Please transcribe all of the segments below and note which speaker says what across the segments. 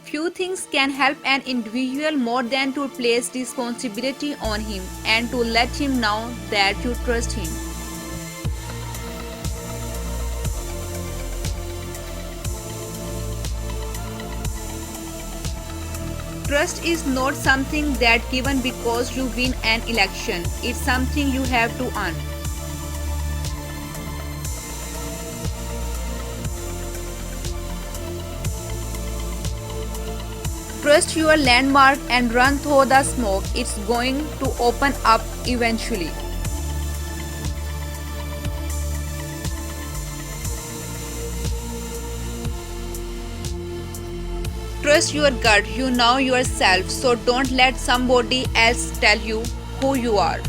Speaker 1: Few things can help an individual more than to place responsibility on him and to let him know that you trust him. Trust is not something that given because you win an election. It's something you have to earn. Trust your landmark and run through the smoke. It's going to open up eventually. Trust your gut. You know yourself, so don't let somebody else tell you who you are.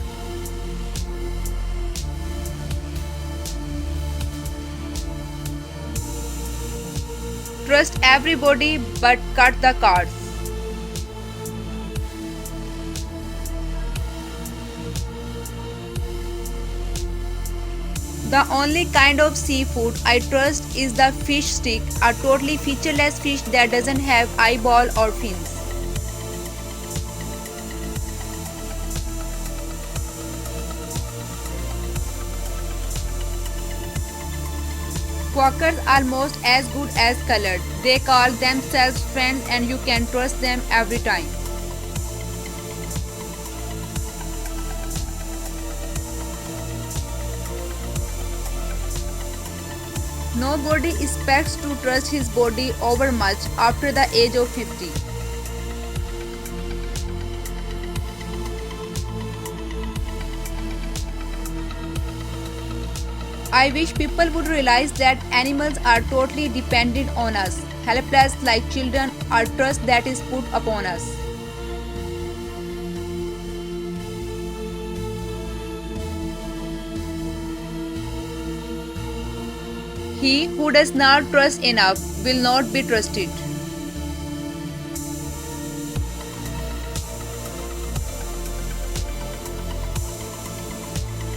Speaker 1: Trust everybody but cut the cards. The only kind of seafood I trust is the fish stick, a totally featureless fish that doesn't have eyeball or fins. Quackers are almost as good as colored. They call themselves friends and you can trust them every time. Nobody expects to trust his body over much after the age of 50. I wish people would realize that animals are totally dependent on us, helpless like children, our trust that is put upon us. He who does not trust enough will not be trusted.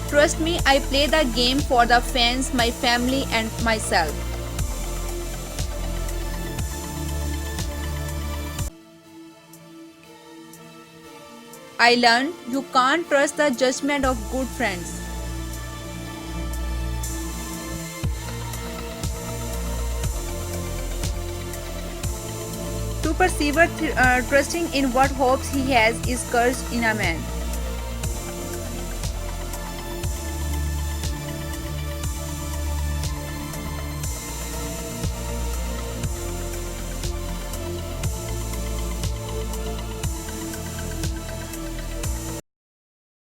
Speaker 1: Trust me, I play the game for the fans, my family, and myself. I learned you can't trust the judgment of good friends. To persevere trusting in what hopes he has is cursed in a man.